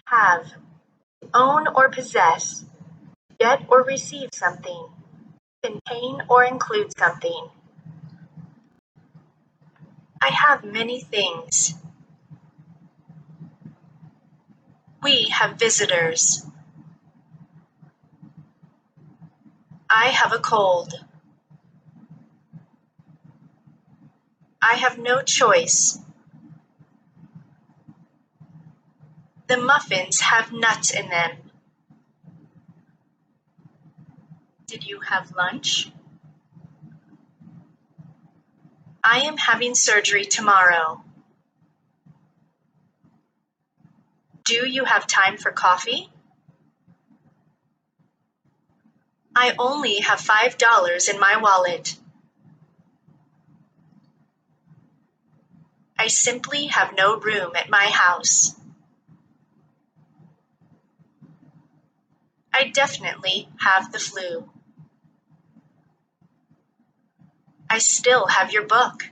Have. Own or possess. Get or receive something. Contain or include something. I have many things. We have visitors. I have a cold. I have no choice. The muffins have nuts in them. Did you have lunch? I am having surgery tomorrow. Do you have time for coffee? I only have $5 in my wallet. I simply have no room at my house. I definitely have the flu. I still have your book.